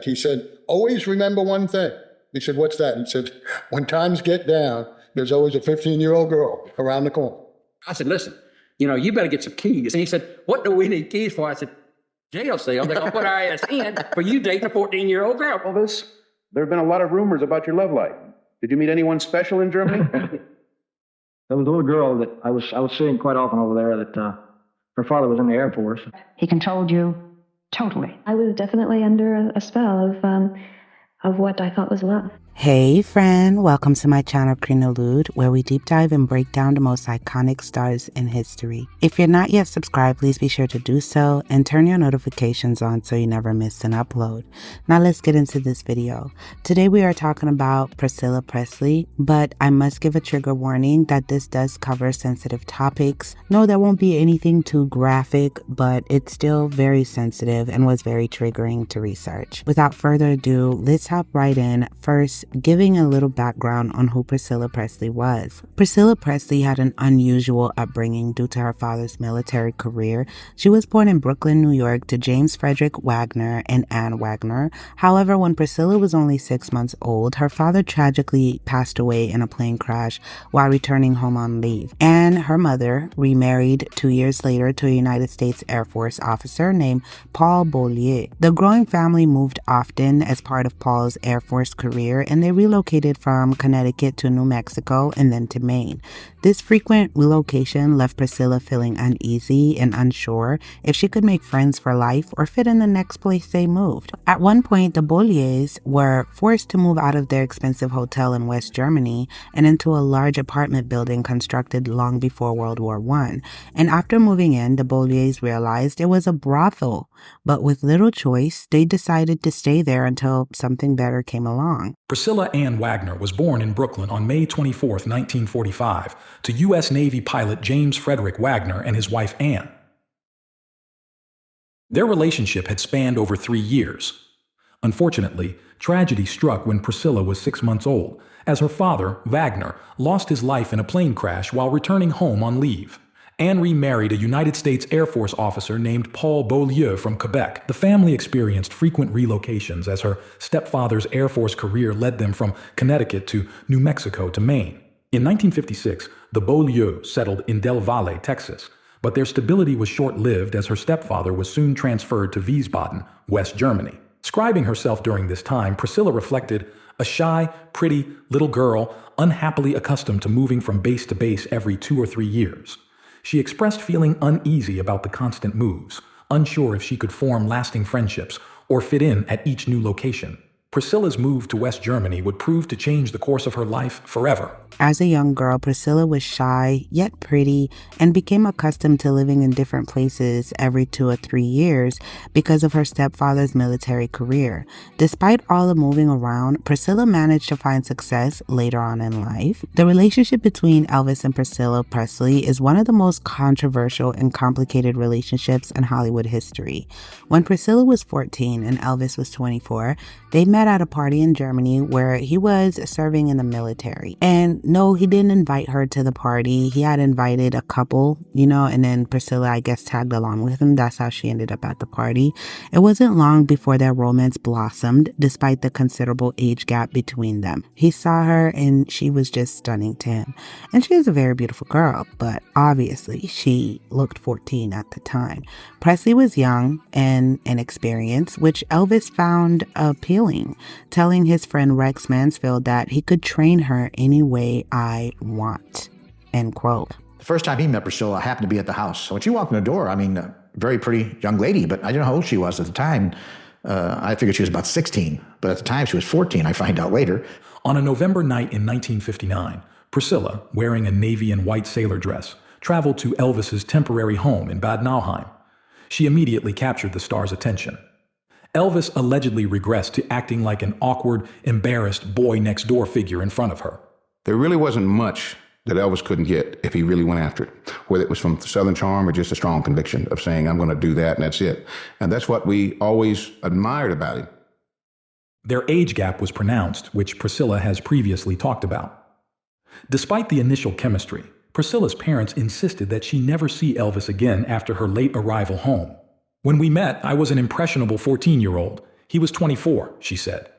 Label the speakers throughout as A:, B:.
A: said. He said, always remember one thing. He said, what's that? He said, when times get down, there's always a 15-year-old girl around the corner.
B: I said, listen, you better get some keys. And he said, what do we need keys for? I said, jail cell. They're going to put our ass in for you dating a 14-year-old girl.
C: Elvis, there have been a lot of rumors about your love life. Did you meet anyone special in Germany?
D: There was a little girl that I was seeing quite often over there that her father was in the Air Force.
E: He controlled you totally.
F: I was definitely under a spell of what I thought was love.
G: Hey friend, welcome to my channel Crenolood, where we deep dive and break down the most iconic stars in history. If you're not yet subscribed, please be sure to do so and turn your notifications on so you never miss an upload. Now let's get into this video. Today we are talking about Priscilla Presley, but I must give a trigger warning that this does cover sensitive topics. No, there won't be anything too graphic, but it's still very sensitive and was very triggering to research. Without further ado, let's hop right in. First, giving a little background on who Priscilla Presley was. Priscilla Presley had an unusual upbringing due to her father's military career. She was born in Brooklyn, New York to James Frederick Wagner and Anne Wagner. However, when Priscilla was only 6 months old, her father tragically passed away in a plane crash while returning home on leave. Anne, her mother, remarried 2 years later to a United States Air Force officer named Paul Beaulieu. The growing family moved often as part of Paul's Air Force career, and they relocated from Connecticut to New Mexico and then to Maine. This frequent relocation left Priscilla feeling uneasy and unsure if she could make friends for life or fit in the next place they moved. At one point, the Beaulieus were forced to move out of their expensive hotel in West Germany and into a large apartment building constructed long before World War I. And after moving in, the Beaulieus realized it was a brothel, but with little choice, they decided to stay there until something better came along.
H: Priscilla Ann Wagner was born in Brooklyn on May 24, 1945, to U.S. Navy pilot James Frederick Wagner and his wife Anne. Their relationship had spanned over 3 years. Unfortunately, tragedy struck when Priscilla was 6 months old, as her father, Wagner, lost his life in a plane crash while returning home on leave. Anne remarried a United States Air Force officer named Paul Beaulieu from Quebec. The family experienced frequent relocations as her stepfather's Air Force career led them from Connecticut to New Mexico to Maine. In 1956, the Beaulieu settled in Del Valle, Texas, but their stability was short-lived as her stepfather was soon transferred to Wiesbaden, West Germany. Describing herself during this time, Priscilla reflected, a shy, pretty little girl, unhappily accustomed to moving from base to base every 2 or 3 years. She expressed feeling uneasy about the constant moves, unsure if she could form lasting friendships or fit in at each new location. Priscilla's move to West Germany would prove to change the course of her life forever.
G: As a young girl, Priscilla was shy, yet pretty, and became accustomed to living in different places every 2 or 3 years because of her stepfather's military career. Despite all the moving around, Priscilla managed to find success later on in life. The relationship between Elvis and Priscilla Presley is one of the most controversial and complicated relationships in Hollywood history. When Priscilla was 14 and Elvis was 24, they met at a party in Germany where he was serving in the military. And no, he didn't invite her to the party. He had invited a couple, and then Priscilla, I guess, tagged along with him. That's how she ended up at the party. It wasn't long before their romance blossomed, despite the considerable age gap between them. He saw her and she was just stunning to him. And she was a very beautiful girl, but obviously she looked 14 at the time. Presley was young and inexperienced, which Elvis found appealing, telling his friend Rex Mansfield that he could train her any way I want, end quote.
I: The first time he met Priscilla, I happened to be at the house. So when she walked in the door, very pretty young lady, but I didn't know how old she was at the time. I figured she was about 16, but at the time she was 14, I find out later.
H: On a November night in 1959, Priscilla, wearing a navy and white sailor dress, traveled to Elvis's temporary home in Bad Nauheim. She immediately captured the star's attention. Elvis allegedly regressed to acting like an awkward, embarrassed boy-next-door figure in front of her.
J: There really wasn't much that Elvis couldn't get if he really went after it, whether it was from Southern charm or just a strong conviction of saying, I'm going to do that and that's it. And that's what we always admired about him.
H: Their age gap was pronounced, which Priscilla has previously talked about. Despite the initial chemistry, Priscilla's parents insisted that she never see Elvis again after her late arrival home. When we met, I was an impressionable 14-year-old. He was 24, she said.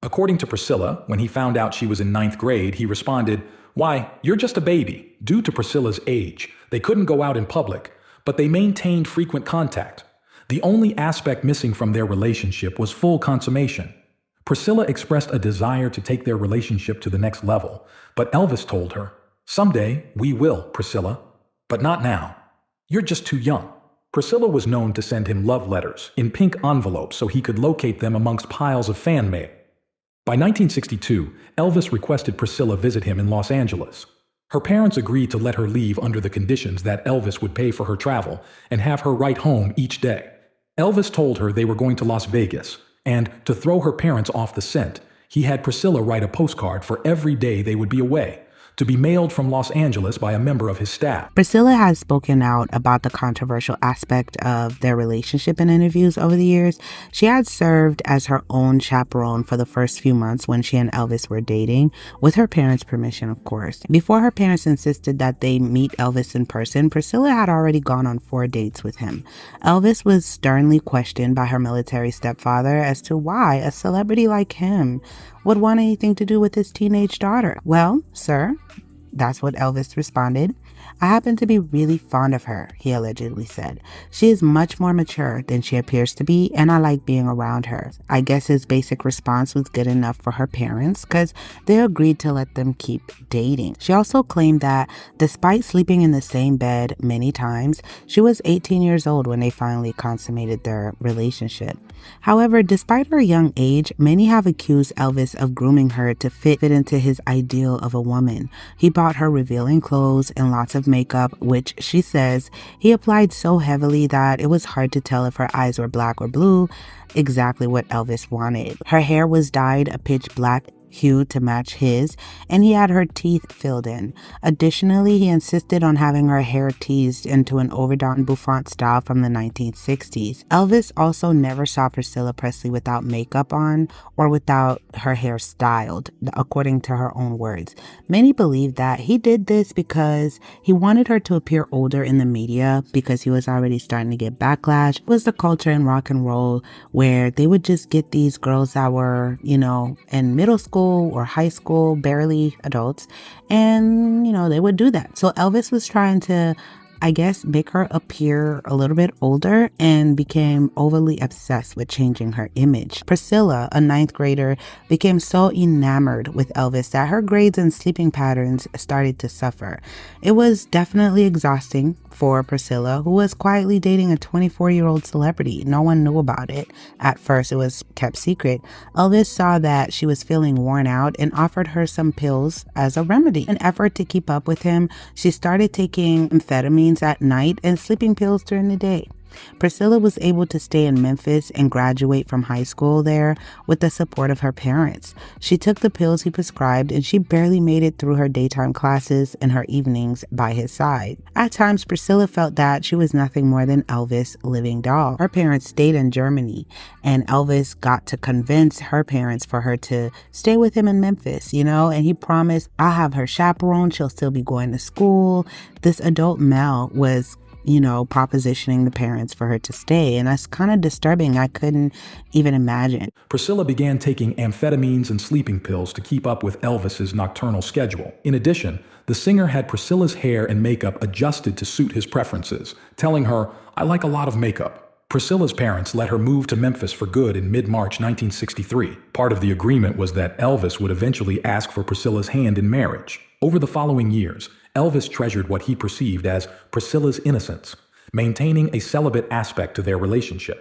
H: According to Priscilla, when he found out she was in ninth grade, he responded, "Why, you're just a baby." Due to Priscilla's age, they couldn't go out in public, but they maintained frequent contact. The only aspect missing from their relationship was full consummation. Priscilla expressed a desire to take their relationship to the next level, but Elvis told her, "Someday we will, Priscilla, but not now. You're just too young." Priscilla was known to send him love letters in pink envelopes so he could locate them amongst piles of fan mail. By 1962, Elvis requested Priscilla visit him in Los Angeles. Her parents agreed to let her leave under the conditions that Elvis would pay for her travel and have her write home each day. Elvis told her they were going to Las Vegas, and to throw her parents off the scent, he had Priscilla write a postcard for every day they would be away, to be mailed from Los Angeles by a member of his staff.
G: Priscilla has spoken out about the controversial aspect of their relationship in interviews over the years. She had served as her own chaperone for the first few months when she and Elvis were dating, with her parents' permission, of course. Before her parents insisted that they meet Elvis in person, Priscilla had already gone on 4 dates with him. Elvis was sternly questioned by her military stepfather as to why a celebrity like him would want anything to do with his teenage daughter. "Well, sir," that's what Elvis responded, "I happen to be really fond of her," he allegedly said. "She is much more mature than she appears to be, and I like being around her." I guess his basic response was good enough for her parents because they agreed to let them keep dating. She also claimed that despite sleeping in the same bed many times, she was 18 years old when they finally consummated their relationship. However, despite her young age, many have accused Elvis of grooming her to fit into his ideal of a woman. He bought her revealing clothes and lots of makeup, which she says he applied so heavily that it was hard to tell if her eyes were black or blue, exactly what Elvis wanted. Her hair was dyed a pitch black hue to match his, and he had her teeth filled in. Additionally, he insisted on having her hair teased into an overdone bouffant style from the 1960s. Elvis also never saw Priscilla Presley without makeup on or without her hair styled, according to her own words. Many believe that he did this because he wanted her to appear older in the media because he was already starting to get backlash. It was the culture in rock and roll where they would just get these girls that were, in middle school or high school, barely adults, and they would do that. So Elvis was trying to, I guess, make her appear a little bit older and became overly obsessed with changing her image. Priscilla, a ninth grader, became so enamored with Elvis that her grades and sleeping patterns started to suffer. It was definitely exhausting for Priscilla, who was quietly dating a 24-year-old celebrity. No one knew about it. At first, it was kept secret. Elvis saw that she was feeling worn out and offered her some pills as a remedy. In an effort to keep up with him, she started taking amphetamines at night and sleeping pills during the day. Priscilla was able to stay in Memphis and graduate from high school there with the support of her parents. She took the pills he prescribed and she barely made it through her daytime classes and her evenings by his side. At times, Priscilla felt that she was nothing more than Elvis' living doll. Her parents stayed in Germany and Elvis got to convince her parents for her to stay with him in Memphis, and he promised, "I'll have her chaperone. She'll still be going to school." This adult male was propositioning the parents for her to stay. And that's kind of disturbing. I couldn't even imagine.
H: Priscilla began taking amphetamines and sleeping pills to keep up with Elvis's nocturnal schedule. In addition, the singer had Priscilla's hair and makeup adjusted to suit his preferences, telling her, "I like a lot of makeup." Priscilla's parents let her move to Memphis for good in mid-March 1963. Part of the agreement was that Elvis would eventually ask for Priscilla's hand in marriage. Over the following years, Elvis treasured what he perceived as Priscilla's innocence, maintaining a celibate aspect to their relationship.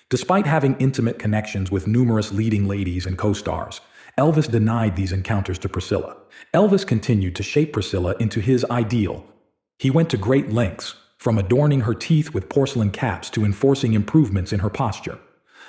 H: Despite having intimate connections with numerous leading ladies and co-stars, Elvis denied these encounters to Priscilla. Elvis continued to shape Priscilla into his ideal. He went to great lengths, from adorning her teeth with porcelain caps to enforcing improvements in her posture.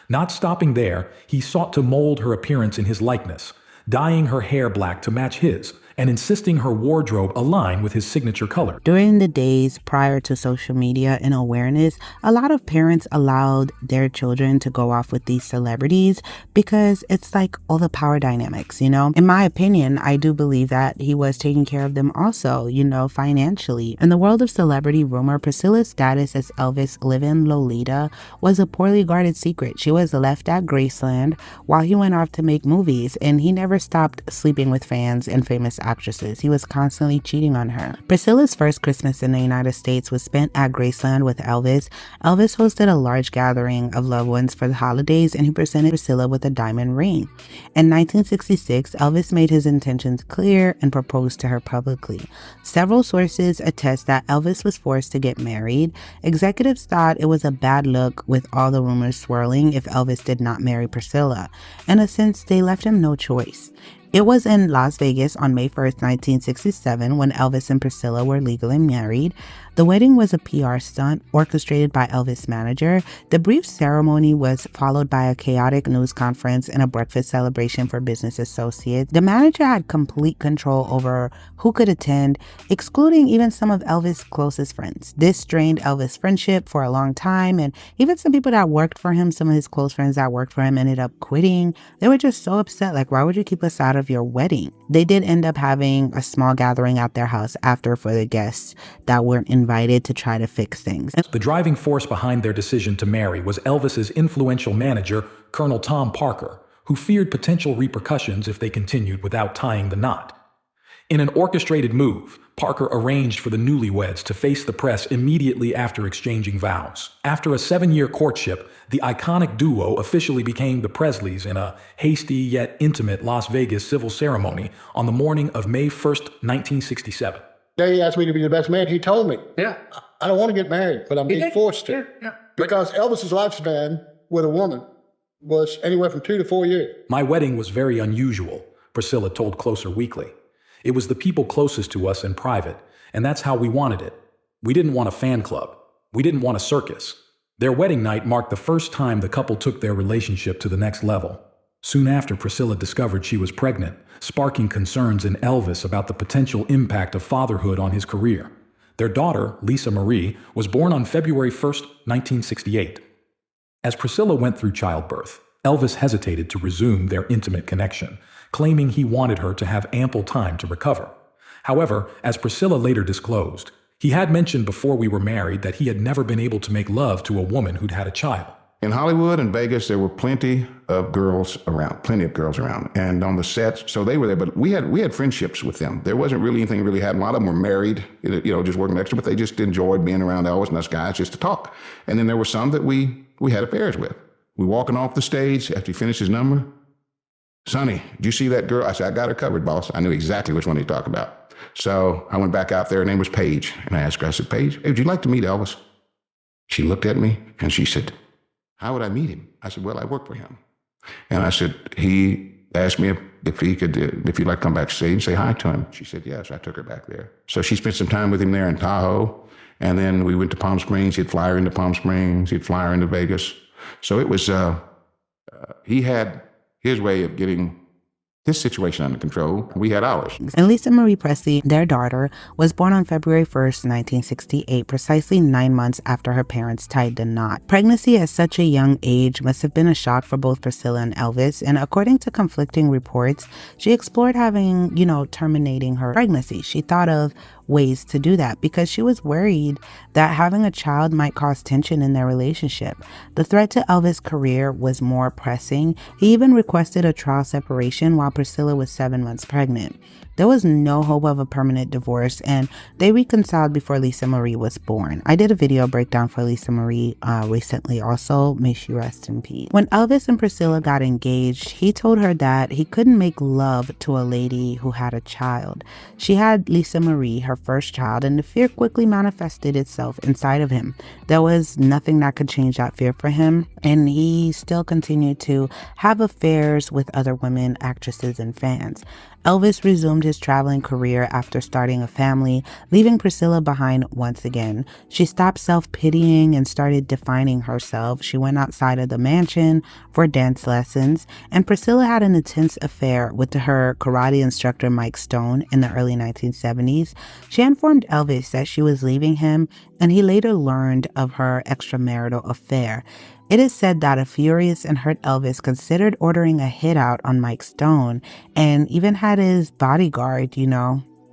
H: Not stopping there, he sought to mold her appearance in his likeness, dyeing her hair black to match his, and insisting her wardrobe align with his signature color.
G: During the days prior to social media and awareness, a lot of parents allowed their children to go off with these celebrities because it's like all the power dynamics, you know? In my opinion, I do believe that he was taking care of them also, you know, financially. In the world of celebrity rumor, Priscilla's status as Elvis' live-in Lolita was a poorly guarded secret. She was left at Graceland while he went off to make movies, and he never stopped sleeping with fans and famous actresses. He was constantly cheating on her. Priscilla's first Christmas in the United States was spent at Graceland with Elvis. Elvis hosted a large gathering of loved ones for the holidays, and he presented Priscilla with a diamond ring. In 1966, Elvis made his intentions clear and proposed to her publicly. Several sources attest that Elvis was forced to get married. Executives thought it was a bad look with all the rumors swirling if Elvis did not marry Priscilla. In a sense, they left him no choice. It was in Las Vegas on May 1st, 1967, when Elvis and Priscilla were legally married. The wedding was a PR stunt orchestrated by Elvis' manager. The brief ceremony was followed by a chaotic news conference and a breakfast celebration for business associates. The manager had complete control over who could attend, excluding even some of Elvis' closest friends. This strained Elvis' friendship for a long time, and even some people that worked for him, some of his close friends that worked for him, ended up quitting. They were just so upset, like, why would you keep us out of your wedding? They did end up having a small gathering at their house after for the guests that weren't invited to try to fix things.
H: The driving force behind their decision to marry was Elvis's influential manager, Colonel Tom Parker, who feared potential repercussions if they continued without tying the knot. In an orchestrated move, Parker arranged for the newlyweds to face the press immediately after exchanging vows. After a 7-year courtship, the iconic duo officially became the Presleys in a hasty yet intimate Las Vegas civil ceremony on the morning of May 1st, 1967.
A: He asked me to be the best man. He told me,
B: Yeah.
A: I don't want to get married, but I'm being forced to.
B: Yeah.
A: Because Elvis's lifespan with a woman was anywhere from 2 to 4 years.
H: My wedding was very unusual, Priscilla told Closer Weekly. It was the people closest to us in private, and that's how we wanted it. We didn't want a fan club. We didn't want a circus. Their wedding night marked the first time the couple took their relationship to the next level. Soon after, Priscilla discovered she was pregnant, sparking concerns in Elvis about the potential impact of fatherhood on his career. Their daughter, Lisa Marie, was born on February 1st, 1968. As Priscilla went through childbirth, Elvis hesitated to resume their intimate connection, claiming he wanted her to have ample time to recover. However, as Priscilla later disclosed, he had mentioned before we were married that he had never been able to make love to a woman who'd had a child.
J: In Hollywood and Vegas, there were plenty of girls around. And on the sets, so they were there, but we had friendships with them. There wasn't really anything really happening. A lot of them were married, just working extra, but they just enjoyed being around Elvis and us guys just to talk. And then there were some that we had affairs with. We walking off the stage after he finished his number. Sonny, did you see that girl? I said, I got her covered, boss. I knew exactly which one he talked about. So I went back out there. Her name was Paige. And I asked her, I said, Paige, hey, would you like to meet Elvis? She looked at me and she said, how would I meet him? I said, well, I work for him. And I said, he asked me if you'd like to come backstage and say hi to him. She said, yes. I took her back there. So she spent some time with him there in Tahoe. And then we went to Palm Springs. He'd fly her into Palm Springs. He'd fly her into Vegas. So it was, he had his way of getting his situation under control. We had ours.
G: And Lisa Marie Presley, their daughter, was born on February 1st, 1968, precisely 9 months after her parents tied the knot. Pregnancy at such a young age must have been a shock for both Priscilla and Elvis, and according to conflicting reports, she explored having, terminating her pregnancy. She thought of ways to do that because she was worried that having a child might cause tension in their relationship. The threat to Elvis' career was more pressing. He even requested a trial separation while Priscilla was 7 months pregnant. There was no hope of a permanent divorce, and they reconciled before Lisa Marie was born. I did a video breakdown for Lisa Marie recently also. May she rest in peace. When Elvis and Priscilla got engaged, he told her that he couldn't make love to a lady who had a child. She had Lisa Marie, her first child, and the fear quickly manifested itself inside of him. There was nothing that could change that fear for him, and he still continued to have affairs with other women, actresses, and fans. Elvis resumed his traveling career after starting a family, leaving Priscilla behind once again. She stopped self-pitying and started defining herself. She went outside of the mansion for dance lessons, and Priscilla had an intense affair with her karate instructor Mike Stone in the early 1970s. She informed Elvis that she was leaving him, and he later learned of her extramarital affair. It is said that a furious and hurt Elvis considered ordering a hit out on Mike Stone and even had his bodyguard,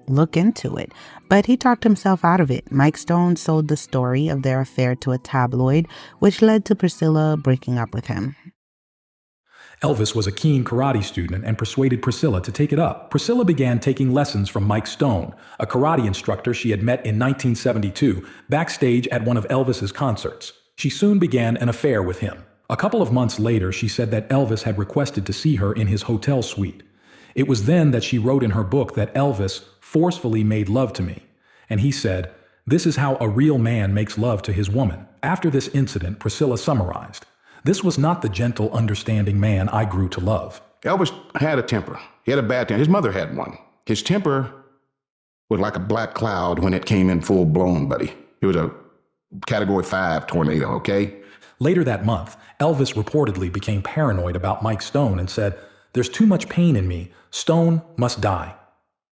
G: look into it. But he talked himself out of it. Mike Stone sold the story of their affair to a tabloid, which led to Priscilla breaking up with him.
H: Elvis was a keen karate student and persuaded Priscilla to take it up. Priscilla began taking lessons from Mike Stone, a karate instructor she had met in 1972, backstage at one of Elvis's concerts. She soon began an affair with him. A couple of months later, she said that Elvis had requested to see her in his hotel suite. It was then that she wrote in her book that Elvis forcefully made love to me. And he said, "This is how a real man makes love to his woman." After this incident, Priscilla summarized, "This was not the gentle, understanding man I grew to love."
J: Elvis had a temper. He had a bad temper. His mother had one. His temper was like a black cloud when it came in full blown, buddy. It was a Category 5 tornado, okay?
H: Later that month, Elvis reportedly became paranoid about Mike Stone and said, "There's too much pain in me. Stone must die."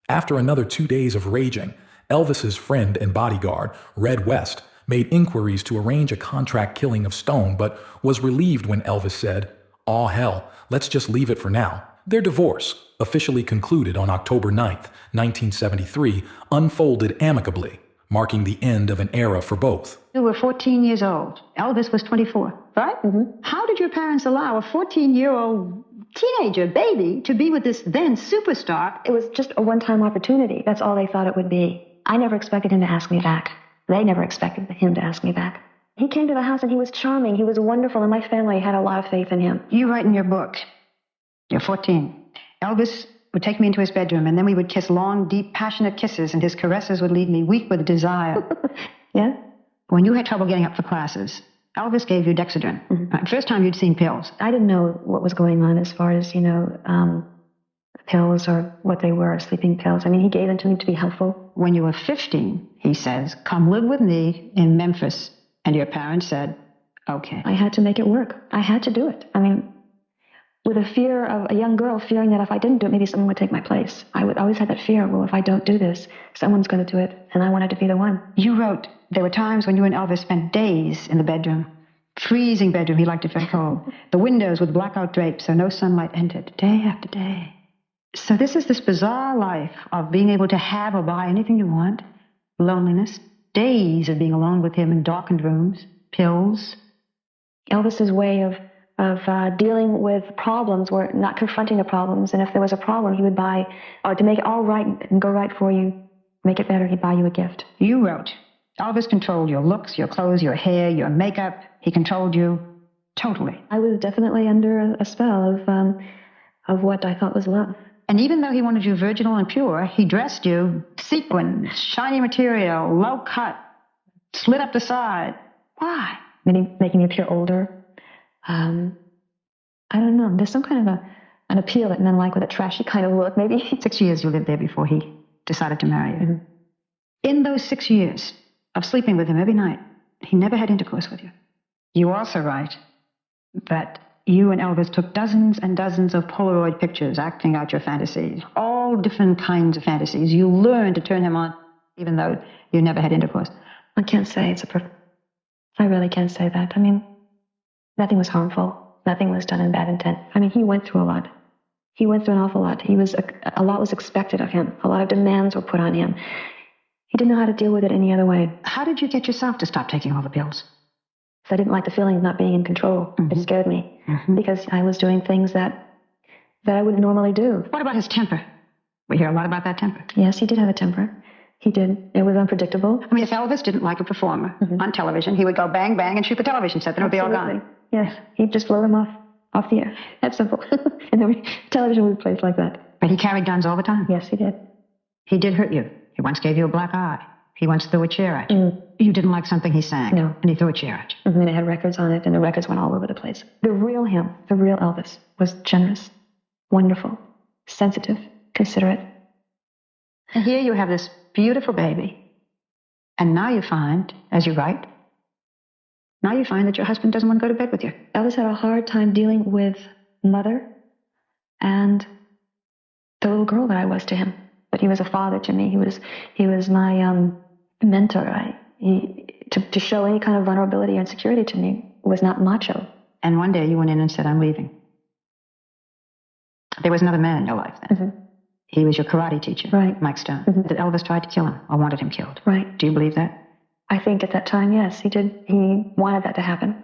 H: After another 2 days of raging, Elvis's friend and bodyguard, Red West, made inquiries to arrange a contract killing of Stone, but was relieved when Elvis said, "Aw hell, let's just leave it for now." Their divorce, officially concluded on October 9th, 1973, unfolded amicably, marking the end of an era for both.
E: You were 14 years old. Elvis was 24, right? Mm-hmm. How did your parents allow a 14-year-old teenager baby to be with this then superstar?
F: It was just a one-time opportunity. That's all they thought it would be. I never expected him to ask me back. They never expected him to ask me back. He came to the house and he was charming. He was wonderful, and my family had a lot of faith in him.
E: You write in your book, you're 14. Elvis would take me into his bedroom, and then we would kiss long, deep, passionate kisses, and his caresses would leave me weak with desire.
F: Yeah?
E: When you had trouble getting up for classes, Elvis gave you Dexedrine. Mm-hmm. First time you'd seen pills.
F: I didn't know what was going on as far as, pills or what they were, sleeping pills. I mean, he gave them to me to be helpful.
E: When you were 15, he says, "Come live with me in Memphis." And your parents said, okay.
F: I had to make it work. I had to do it. I mean, with a fear of a young girl fearing that if I didn't do it, maybe someone would take my place. I would always have that fear, well, if I don't do this, someone's going to do it, and I wanted to be the one.
E: You wrote, there were times when you and Elvis spent days in the bedroom. Freezing bedroom, he liked it very cold. The windows with blackout drapes so no sunlight entered, day after day. So this is this bizarre life of being able to have or buy anything you want, loneliness, days of being alone with him in darkened rooms, pills.
F: Elvis's way of dealing with problems were not confronting the problems, and if there was a problem, he would buy, or to make it all right and go right for you, make it better, he'd buy you a gift.
E: You wrote, Elvis controlled your looks, your clothes, your hair, your makeup. He controlled you totally.
F: I was definitely under a spell of what I thought was love.
E: And even though he wanted you virginal and pure, he dressed you sequins, shiny material, low cut, slit up the side. Why?
F: Making me appear older. I don't know. There's some kind of an appeal that men like with a trashy kind of look, maybe.
E: 6 years you lived there before he decided to marry you.
F: Mm-hmm.
E: In those 6 years of sleeping with him every night, he never had intercourse with you. You also write that you and Elvis took dozens and dozens of Polaroid pictures acting out your fantasies, all different kinds of fantasies. You learned to turn him on, even though you never had intercourse.
F: I can't say I really can't say that. I mean, nothing was harmful. Nothing was done in bad intent. I mean, he went through a lot. He went through an awful lot. A lot was expected of him. A lot of demands were put on him. He didn't know how to deal with it any other way.
E: How did you get yourself to stop taking all the pills?
F: I didn't like the feeling of not being in control. Mm-hmm. It scared me because I was doing things that I wouldn't normally do.
E: What about his temper? We hear a lot about that temper.
F: Yes, he did have a temper. He did. It was unpredictable.
E: I mean, if Elvis didn't like a performer on television, he would go bang, bang and shoot the television set. Then it would be all gone.
F: Yes, he'd just blow them off the air. That's simple. And then television was placed like that.
E: But he carried guns all the time.
F: Yes, he did.
E: He did hurt you. He once gave you a black eye. He once threw a chair at you. You didn't like something he sang.
F: No.
E: And he threw a chair at you.
F: And it had records on it, and the records went all over the place. The real him, the real Elvis, was generous, wonderful, sensitive, consider it.
E: And here you have this beautiful baby. And now you find, as you write, now you find that your husband doesn't want to go to bed with you.
F: Elvis had a hard time dealing with mother and the little girl that I was to him. But he was a father to me. He was my mentor. To show any kind of vulnerability or insecurity to me was not macho.
E: And one day you went in and said, I'm leaving. There was another man in your life then.
F: Mm-hmm.
E: He was your karate teacher,
F: right?
E: Mike Stone.
F: Mm-hmm.
E: That Elvis tried to kill him or wanted him killed.
F: Right.
E: Do you believe that?
F: I think at that time, yes, he did. He wanted that to happen.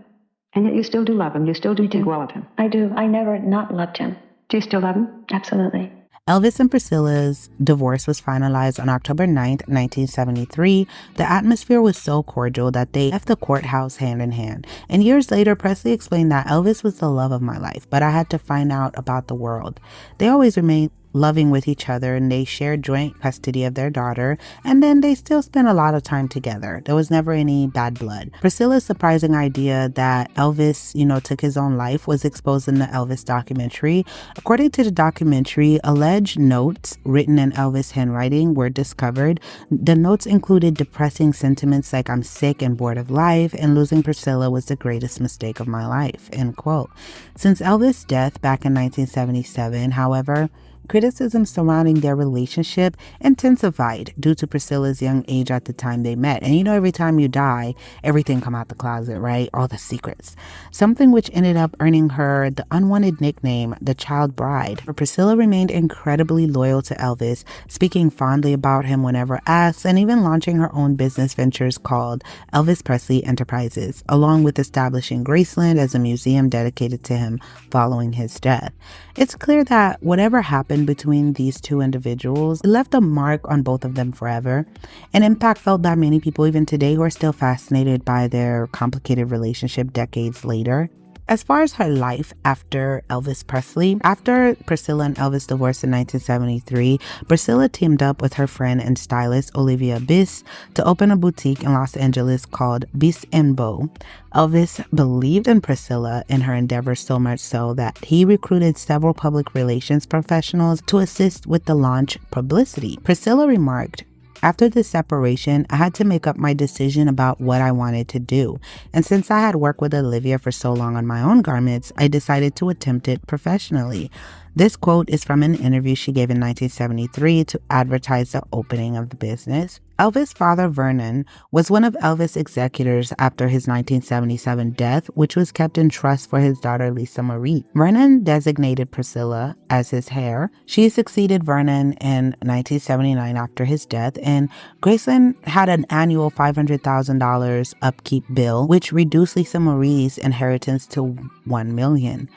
E: And yet you still do love him. You still do think well of him.
F: I do. I never not loved him.
E: Do you still love him?
F: Absolutely.
G: Elvis and Priscilla's divorce was finalized on October 9th, 1973. The atmosphere was so cordial that they left the courthouse hand in hand. And years later, Presley explained that Elvis was the love of my life, but I had to find out about the world. They always remained loving with each other, and they shared joint custody of their daughter, and then they still spent a lot of time together. There was never any bad blood. Priscilla's surprising idea that Elvis, took his own life was exposed in the Elvis documentary. According to the documentary, alleged notes written in Elvis handwriting were discovered. The notes included depressing sentiments like "I'm sick and bored of life," and "losing Priscilla was the greatest mistake of my life," end quote. Since Elvis' death back in 1977, however, criticism surrounding their relationship intensified due to Priscilla's young age at the time they met. And every time you die, everything come out the closet, right? All the secrets. Something which ended up earning her the unwanted nickname, the Child Bride. Priscilla remained incredibly loyal to Elvis, speaking fondly about him whenever asked, and even launching her own business ventures called Elvis Presley Enterprises, along with establishing Graceland as a museum dedicated to him following his death. It's clear that whatever happened between these two individuals, it left a mark on both of them forever, an impact felt by many people even today who are still fascinated by their complicated relationship decades later. As far as her life after Elvis Presley, after Priscilla and Elvis divorced in 1973, Priscilla teamed up with her friend and stylist Olivia Biss to open a boutique in Los Angeles called Biss & Beau. Elvis believed in Priscilla and her endeavors so much so that he recruited several public relations professionals to assist with the launch publicity. Priscilla remarked, "After the separation, I had to make up my decision about what I wanted to do. And since I had worked with Olivia for so long on my own garments, I decided to attempt it professionally." This quote is from an interview she gave in 1973 to advertise the opening of the business. Elvis' father, Vernon, was one of Elvis' executors after his 1977 death, which was kept in trust for his daughter, Lisa Marie. Vernon designated Priscilla as his heir. She succeeded Vernon in 1979 after his death, and Graceland had an annual $500,000 upkeep bill, which reduced Lisa Marie's inheritance to $1 million.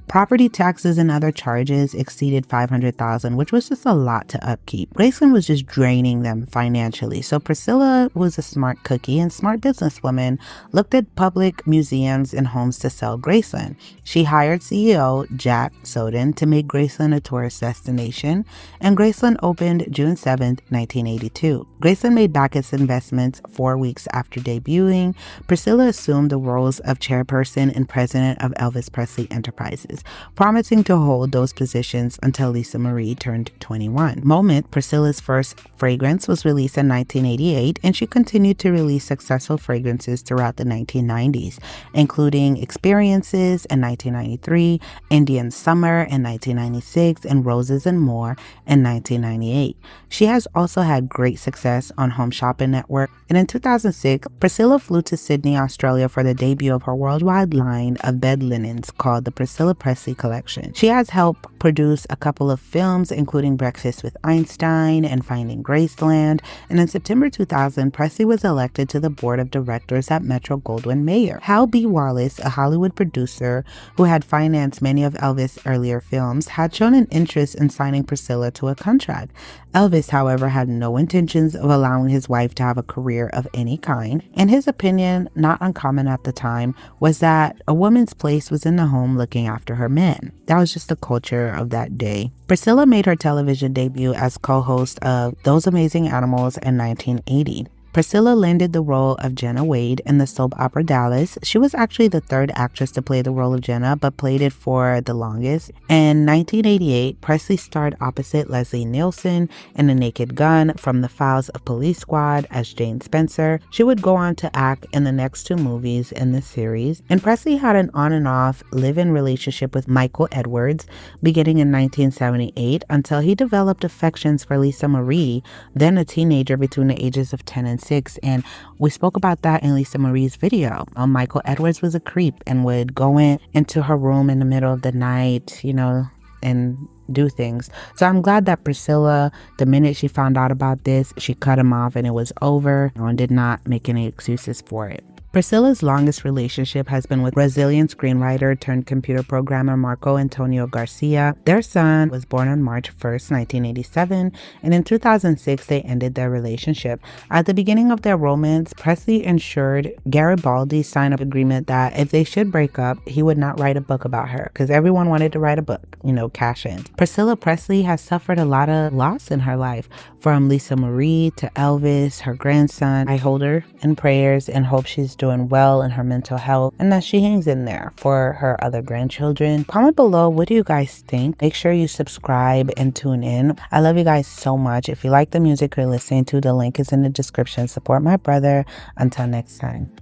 G: Property taxes and other charges exceeded $500,000, which was just a lot to upkeep. Graceland was just draining them financially. So Priscilla was a smart cookie and smart businesswoman, looked at public museums and homes to sell Graceland. She hired CEO Jack Soden to make Graceland a tourist destination, and Graceland opened June 7th, 1982. Graceland made back its investments 4 weeks after debuting. Priscilla assumed the roles of chairperson and president of Elvis Presley Enterprises, promising to hold those positions until Lisa Marie turned 21. Moment, Priscilla's first fragrance, was released in 1988, and she continued to release successful fragrances throughout the 1990s, including Experiences in 1993, Indian Summer in 1996, and Roses and More in 1998. She has also had great success on Home Shopping Network, and in 2006, Priscilla flew to Sydney, Australia for the debut of her worldwide line of bed linens called the Priscilla Presley Collection. She has helped produce a couple of films, including Breakfast with Einstein and Finding Graceland, and in September 2000, Presley was elected to the board of directors at Metro-Goldwyn-Mayer. Hal B. Wallace, a Hollywood producer who had financed many of Elvis' earlier films, had shown an interest in signing Priscilla to a contract. Elvis, however, had no intentions of allowing his wife to have a career of any kind. In his opinion, not uncommon at the time, was that a woman's place was in the home looking after her men. That was just the culture of that day. Priscilla made her television debut as co-host of Those Amazing Animals in 1980. Priscilla landed the role of Jenna Wade in the soap opera Dallas. She was actually the third actress to play the role of Jenna, but played it for the longest. In 1988, Presley starred opposite Leslie Nielsen in The Naked Gun, From the Files of Police Squad as Jane Spencer. She would go on to act in the next two movies in the series. And Presley had an on and off live-in relationship with Michael Edwards beginning in 1978 until he developed affections for Lisa Marie, then a teenager between the ages of 10 and 6. And we spoke about that in Lisa Marie's video. Michael Edwards was a creep and would go into her room in the middle of the night, and do things. So I'm glad that Priscilla, the minute she found out about this, she cut him off and it was over, and did not make any excuses for it. Priscilla's longest relationship has been with Brazilian screenwriter turned computer programmer Marco Antonio Garcia. Their son was born on March 1st, 1987, and in 2006 they ended their relationship. At the beginning of their romance, Presley ensured Garibaldi sign an agreement that if they should break up, he would not write a book about her, because everyone wanted to write a book, cash in. Priscilla Presley has suffered a lot of loss in her life, from Lisa Marie to Elvis, her grandson. I hold her in prayers and hope she's doing well in her mental health and that she hangs in there for her other grandchildren. Comment below, what do you guys think? Make sure you subscribe and tune in. I love you guys so much. If you like the music you're listening to, the link is in the description. Support my brother. Until next time.